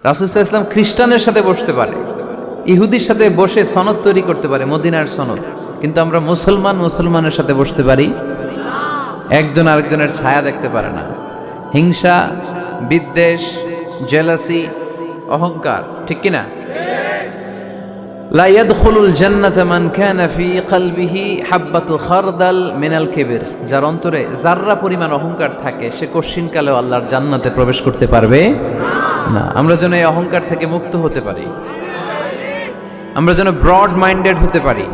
রাসূল সাল্লাল্লাহু আলাইহি ওয়াসাল্লাম খ্রিস্টানের সাথে বসতে পারে, ইহুদির সাথে বসে সনদ তৈরি করতে পারে, মদিনার সনদ। কিন্তু আমরা মুসলমানের সাথে বসতে পারি, একজন আরেকজনের ছায়া দেখতে পারে না। হিংসা, বিদ্বেষ, জেলাসি, অহংকার, ঠিক কিনা? লা ইয়াদখুলুল জান্নাতা মান কানা ফি কলবিহি হাববাতু খারদাল মিনাল কিবর। যার অন্তরে যাররা পরিমাণ অহংকার থাকে সে কশিনকালেও আল্লাহর জান্নাতে প্রবেশ করতে পারবে না। আমরা যেন এই অহংকার থেকে মুক্ত হতে পারি, আমরা যেন ব্রড মাইন্ডেড হতে পারি,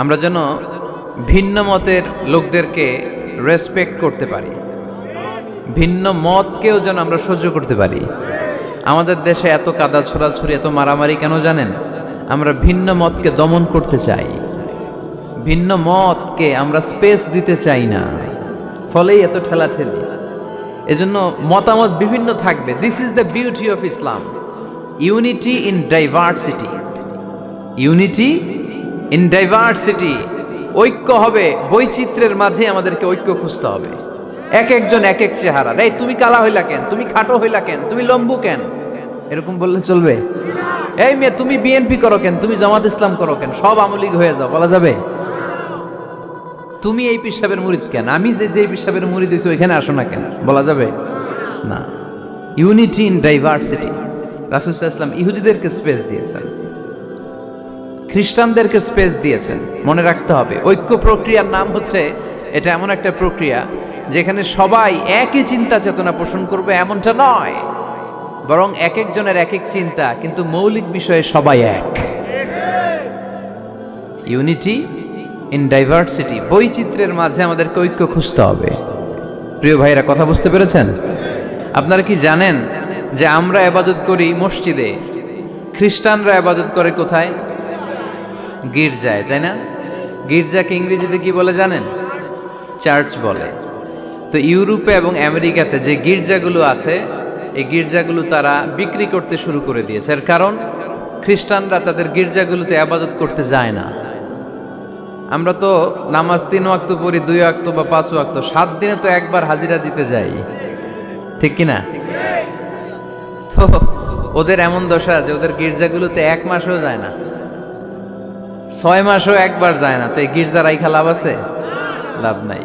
আমরা যেন ভিন্ন মতের লোকদেরকে রেসপেক্ট করতে পারি, ভিন্ন মতকেও যেন আমরা সহ্য করতে পারি। আমাদের দেশে এত কাদা ছোড়াছুরি, এত মারামারি কেন জানেন? আমরা ভিন্ন মতকে দমন করতে চাই, ভিন্ন মতকে আমরা স্পেস দিতে চাই না, ফলেই এত ঠেলাঠেলি। এজন্য মতামত বিভিন্ন থাকবে। This is the beauty of Islam, unity in diversity, unity in diversity. ঐক্য হবে বৈচিত্র্যের মাঝে, আমাদেরকে ঐক্য খুঁজতে হবে। এক একজন এক এক চেহারা। এই তুমি কালা হইলা কেন, তুমি খাটো হইলা কেন, তুমি লম্বু কেন, এরকম বললে চলবে? এই মেয়ে তুমি বিএনপি করো কেন, তুমি জামাত ইসলাম করো কেন, সব আমলিগ হয়ে যাও, বলা যাবে? তুমি এই পীর সাহেবের মুরিদ কেন, আমি যে পীর সাহেবের মুরিদ হইছি ওইখানে আসো না কেন, বলা যাবে না। Unity in diversity. রাসূল সাল্লাল্লাহু আলাইহি ওয়াসাল্লাম ইহুদিদেরকে স্পেস দিয়েছেন, খ্রিস্টানদেরকে স্পেস দিয়েছেন। মনে রাখতে হবে, ঐক্য প্রক্রিয়ার নাম হচ্ছে, এটা এমন একটা প্রক্রিয়া যেখানে সবাই একই চিন্তা চেতনা পোষণ করবে এমনটা নয়, বরং এক একজনের এক এক চিন্তা, কিন্তু মৌলিক বিষয়ে সবাই এক। ইউনিটি ইন ডাইভার্সিটি, বৈচিত্র্যের মাঝে আমাদেরকে ঐক্য খুঁজতে হবে। প্রিয় ভাইরা, কথা বুঝতে পেরেছেন? আপনারা কি জানেন যে আমরা ইবাদত করি মসজিদে, খ্রিস্টানরা ইবাদত করে কোথায়? গির্জায়, তাই না? গির্জাকে ইংরেজিতে কি বলে জানেন? চার্চ বলে। তো ইউরোপে এবং আমেরিকাতে যে গির্জাগুলো আছে, এই গির্জাগুলো তারা বিক্রি করতে শুরু করে দিয়েছে। এর কারণ, খ্রিস্টানরা তাদের গির্জাগুলোতে ইবাদত করতে যায় না। আমরা তো নামাজ 3 ওয়াক্ত পড়ি, 2 ওয়াক্ত বা 5 ওয়াক্ত, 7 দিনে তো একবার হাজিরা দিতে যাই, ঠিক কিনা? তো ওদের এমন দশা যে ওদের গির্জাগুলোতে 1 মাসও যায় না, 6 মাসও একবার যায় না। তো এই গির্জা রাইখা লাভ আছে? লাভ নাই।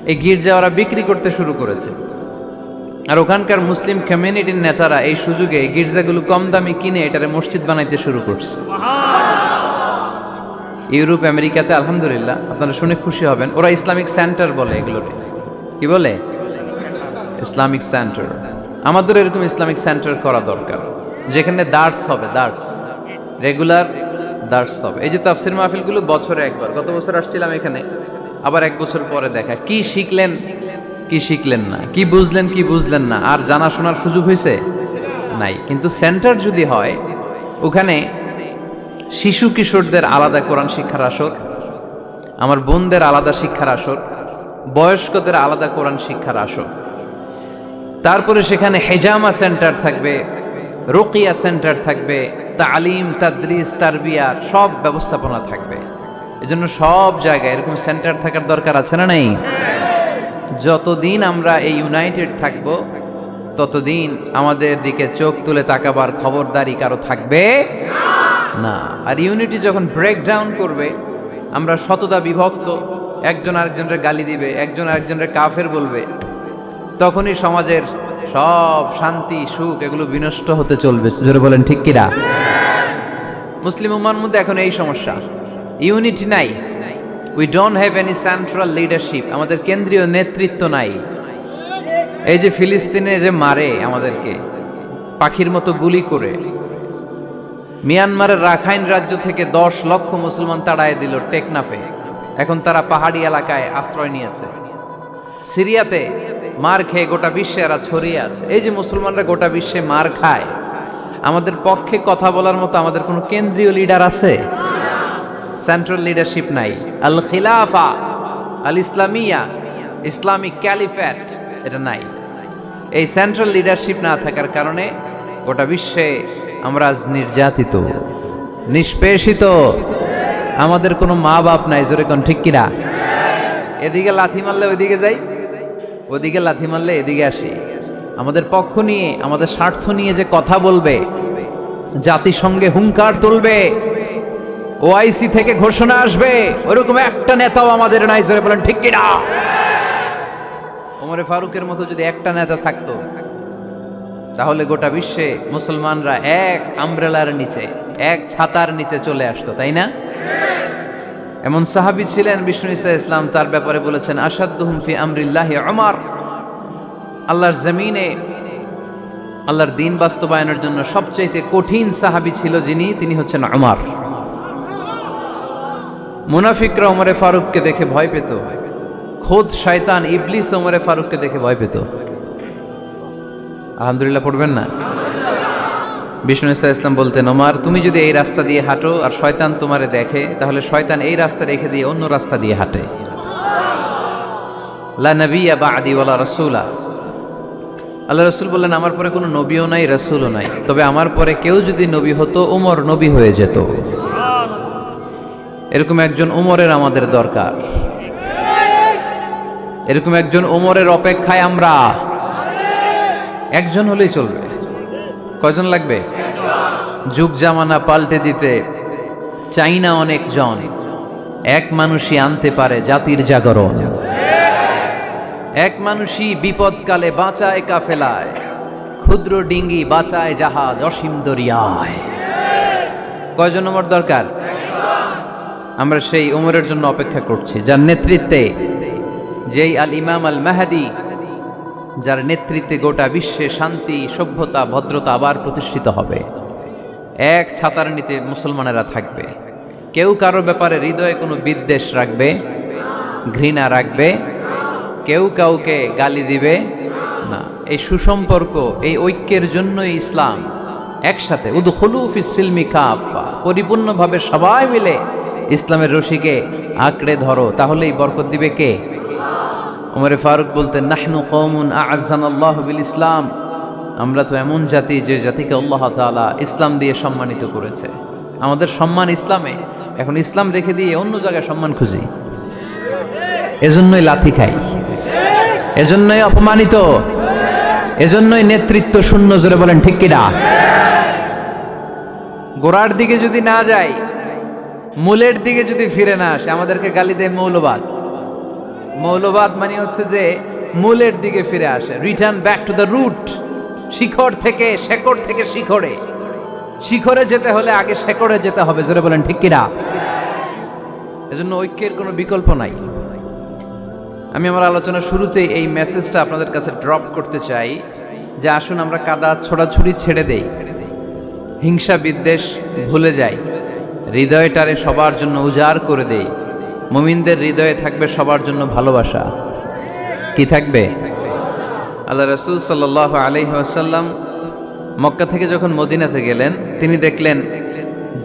এই গির্জা ওরা বিক্রি করতে শুরু করেছে, আর ওখানকার মুসলিম কমিউনিটির নেতারা এই সুযোগে এই গির্জাগুলো কম দামে কিনে এটারে মসজিদ বানাইতে শুরু করছে। ইউরোপ আমেরিকাতে আলহামদুলিল্লাহ, আপনারা শুনে খুশি হবেন, ওরা ইসলামিক সেন্টার বলে এগুলোকে। কি বলে? Islamic centre. আমাদের এরকম ইসলামিক সেন্টার করা দরকার, যেখানে দার্স হবে, দার্স, রেগুলার দার্স হবে। এই যে তাফসির মাহফিলগুলো বছরে একবার, গত বছর আসছিলাম এখানে, আবার 1 বছর পরে দেখা, কি শিখলেন কি শিখলেন না, কি বুঝলেন না, আর জানা শোনার সুযোগ হয়েছে নাই। কিন্তু সেন্টার যদি হয়, ওখানে শিশু কিশোরদের আলাদা কোরআন শিক্ষার আসর, আমার বোনদের আলাদা শিক্ষার আসর, বয়স্কদের আলাদা কোরআন শিক্ষার আসর, তারপরে সেখানে হেজামা সেন্টার থাকবে, রুকিয়া সেন্টার থাকবে, তালিম, তাদরিস, তারবিয়ার সব ব্যবস্থাপনা থাকবে। এজন্য সব জায়গায় এরকম সেন্টার থাকার দরকার আছে না নাই? যতদিন আমরা এই ইউনাইটেড থাকব, ততদিন আমাদের দিকে চোখ তুলে তাকাবার খবরদারি কারো থাকবে না। আর ইউনিটি যখন ব্রেকডাউন করবে, আমরা শততা বিভক্ত, একজন আরেকজনের গালি দিবে, একজন আরেকজনের কাফের বলবে, তখনই সমাজের সব শান্তি সুখ এগুলো বিনষ্ট হতে চলবে। জোরে বলেন ঠিক কিনা? মুসলিম উম্মার মধ্যে এখন এই সমস্যা, ইউনিটি নাই। We don't have any central leadership, আমাদের কেন্দ্রীয় নেতৃত্ব নাই। এই যে ফিলিস্তিনে যে মারে আমাদেরকে পাখির মতো গুলি করে, মিয়ানমারের রাখাইন রাজ্য থেকে 10 লক্ষ মুসলমান তাড়ায় দিল টেকনাফে, এখন তারা পাহাড়ি এলাকায় আশ্রয় নিয়েছে। সিরিয়াতে মার খেয়ে গোটা বিশ্বে এরা ছড়িয়ে আছে। এই যে মুসলমানরা গোটা বিশ্বে মার খায়, আমাদের পক্ষে কথা বলার মতো আমাদের কোনো কেন্দ্রীয় লিডার আছে? সেন্ট্রাল লিডারশিপ নাই। আল খিলাফা আল ইসলামিয়া, ইসলামিক ক্যালিফেট, এটা নাই। এই সেন্ট্রাল লিডারশিপ না থাকার কারণে গোটা বিশ্বে আমরা আজ নির্যাতিত, নিষ্পেষিত। আমাদের কোনো মা বাপ নাই। জোরে কোন ঠিক কিনা? এদিকে লাথি মারলে ওইদিকে যাই, ওদিকে লাথি মারলে এদিকে আসি। আমাদের পক্ষ নিয়ে, আমাদের স্বার্থ নিয়ে যে কথা বলবে, জাতিসংঘে হুঙ্কার তুলবে, ওআইসি থেকে ঘোষণা আসবে, ওরকম একটা নেতাও আমাদের নাই। জোরে বলেন ঠিক কিনা? ওমরে ফারুকের মতো যদি একটা নেতা থাকতো, তাহলে গোটা বিশ্বে মুসলমানরা এক আমব্রেলার নিচে, এক ছাতার নিচে চলে আসতো, তাই না? এমন সাহাবী ছিলেন বিষ্ণু ঈসা ইসলাম তার ব্যাপারে বলেছেন, আসাদুহুম ফি আমরিল্লাহি উমর। আল্লাহর জমিনে আল্লাহর দ্বীন বাস্তবায়নের জন্য সবচেয়ে কঠিন সাহাবী ছিল যিনি, তিনি হচ্ছেন উমর। মুনাফিকরা ওমরে ফারুককে দেখে ভয় পেত, খোদ শয়তান ইবলিস ওমরে ফারুককে দেখে ভয় পেত। আলহামদুলিল্লাহ পড়বেন না? বিষ্ণু ঈসা ইসলাম বলতেন, ওমর তুমি যদি এই রাস্তা দিয়ে হাঁটো আর শয়তান তোমারে দেখে, তাহলে শয়তান এই রাস্তা রেখে দিয়ে অন্য রাস্তা দিয়ে হাঁটে। লা নবিয়্যা বা'দি ওয়ালা রাসূলা। আল্লাহ রাসূল বললেন, আমার পরে কোনো নবীও নাই, রাসূলও নাই, তবে আমার পরে কেউ যদি নবী হতো, ওমর নবী হয়ে যেত। এরকম একজন ওমরের আমাদের দরকার। এরকম একজন ওমরের অপেক্ষায় আমরা। একজন হলেই চলবে। কয়জন লাগবে? যুগ জামানা পাল্টে দিতে চাই না অনেক জন, এক মানুষই আনতে পারে জাতির জাগরণ। এক মানুষই বিপদকালে বাঁচায় কাফেলায়, ক্ষুদ্র ডিঙ্গি বাঁচায় জাহাজ অসীম দরিয়ায়। কয়জন ওমর দরকার? আমরা সেই ওমরের জন্য অপেক্ষা করছি, যার নেতৃত্বে, যেই আল ইমাম আল মাহদি, যার নেতৃত্বে গোটা বিশ্বে শান্তি, সভ্যতা, ভদ্রতা আবার প্রতিষ্ঠিত হবে। এক ছাতার নিচে মুসলমানেরা থাকবে, কেউ কারো ব্যাপারে হৃদয়ে কোনো বিদ্বেষ রাখবে, ঘৃণা রাখবে, কেউ কাউকে গালি দিবে না। এই সুসম্পর্ক, এই ঐক্যের জন্যই ইসলাম একসাথে উদখুলু ফিস সিলমি কাফা, পরিপূর্ণভাবে সবাই মিলে ইসলামের রশিকে আঁকড়ে ধরো, তাহলেই বরকত দিবে কে? ওমরে ফারুক বলতেন, নাহনু কওমুন আ'আজ্জানাল্লাহু বিল ইসলাম। আমরা তো এমন জাতি যে জাতিকে আল্লাহ তাআলা ইসলাম দিয়ে সম্মানিত করেছে। আমাদের সম্মান ইসলামে, এখন ইসলাম রেখে দিয়ে অন্য জায়গায় সম্মান খুঁজি, এজন্যই লাথি খাই, এজন্যই অপমানিত, এজন্যই নেতৃত্ব শূন্য। জোরে বলেন ঠিক কিনা? গোড়ার দিকে যদি না যাই, মূলের দিকে যদি ফিরে না আসে, আমাদেরকে গালি দেয় মৌলবাদ। মৌলবাদ মানে হচ্ছে যে মূলের দিকে ফিরে আসে, return back to the route. শিখর থেকে, শেকড় থেকে শিখরে, শিখরে যেতে হলে আগে শেকড়ে যেতে হবে। জোরে বলেন ঠিক কিনা? এজন্য ঐক্যের কোনো বিকল্প নাই। আমি আমার আলোচনার শুরুতেই এই মেসেজটা আপনাদের কাছে ড্রপ করতে চাই যে আসুন আমরা কাদা ছোড়াছুড়ি ছেড়ে দেই, হিংসা বিদ্বেষ ভুলে যাই, হৃদয়টারে সবার জন্য উজাড় করে দেই। মুমিনদের হৃদয়ে থাকবে সবার জন্য ভালোবাসা। কি থাকবে? আল্লাহ রাসূল সাল্লাল্লাহু আলাইহি ওয়াসাল্লাম মক্কা থেকে যখন মদিনাতে গেলেন, তিনি দেখলেন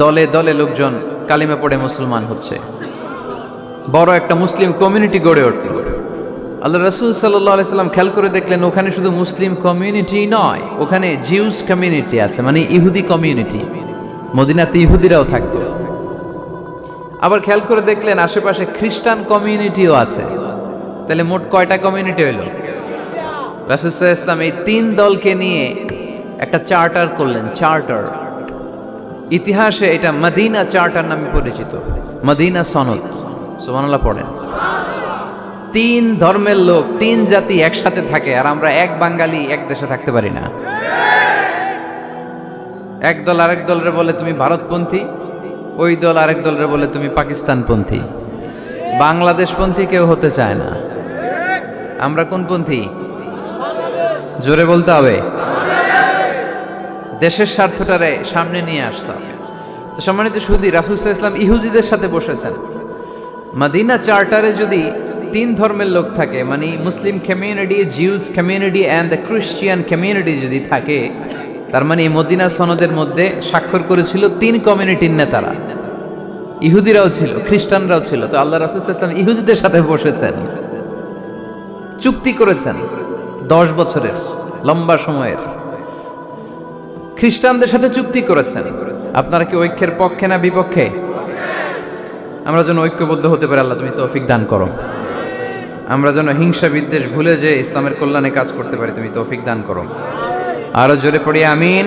দলে দলে লোকজন কালিমা পড়ে মুসলমান হচ্ছে, বড় একটা মুসলিম কমিউনিটি গড়ে উঠল। আল্লাহ রাসূল সাল্লাল্লাহু আলাইহি ওয়াসাল্লাম খেয়াল করে দেখলেন ওখানে শুধু মুসলিম কমিউনিটি নয়, ওখানে জিউস কমিউনিটি আছে, মানে ইহুদি কমিউনিটি। মদিনাতে ইহুদিরাও থাকতো। আবার খেয়াল করে দেখলেন আশেপাশে খ্রিস্টান কমিউনিটিও আছে। তাহলে মোট কয়টা কমিউনিটি হইল? রাসূল সাল্লাল্লাহু আলাইহি ওয়াসাল্লাম এই তিন দলকে নিয়ে একটা চার্টার করলেন, চার্টার। ইতিহাসে এটা মদিনা চার্টার নামে পরিচিত, মদিনা সনদ। সুবহানাল্লাহ পড়েন। তিন ধর্মের লোক, তিন জাতি একসাথে থাকে, আর আমরা এক বাঙালি এক দেশে থাকতে পারি না। এক দল আরেক দলরে বলে তুমি ভারতপন্থী, ওই দল আরেক দলরে বলে তুমি পাকিস্তানপন্থী। বাংলাদেশপন্থী কেউ হতে চায় না। আমরা কোন পন্থী? জোরে বলতে হবে। দেশের স্বার্থটারে সামনে নিয়ে আসতে হবে। তো সম্মানিত সুধী, রাসূল সাল্লাল্লাহু আলাইহি ওয়াসাল্লাম ইহুদিদের সাথে বসেছেন। মদিনা চার্টারে যদি তিন ধর্মের লোক থাকে, মানে Muslim community, Jews community and the Christian community যদি থাকে, তার মানে এই মদিনা সনদের মধ্যে স্বাক্ষর করেছিল তিন কমিউনিটির নেতারা। ইহুদিরাও ছিল, খ্রিস্টানরাও ছিল। তো আল্লাহ রাসূল সাল্লাল্লাহু আলাইহি ওয়াসাল্লাম ইহুদিদের সাথে বসেছেন, চুক্তি করেছেন 10 বছরের লম্বা সময়ের। খ্রিস্টানদের সাথে চুক্তি করেছেন। আপনারা কি ঐক্যের পক্ষে না বিপক্ষে? আমরা যেন ঐক্যবদ্ধ হতে পারি, আল্লাহ তুমি তৌফিক দান করো। আমরা যেন হিংসা বিদ্বেষ ভুলে যে ইসলামের কল্যাণে কাজ করতে পারি, তুমি তৌফিক দান করো। আরো জোরে পড়ি আমিন।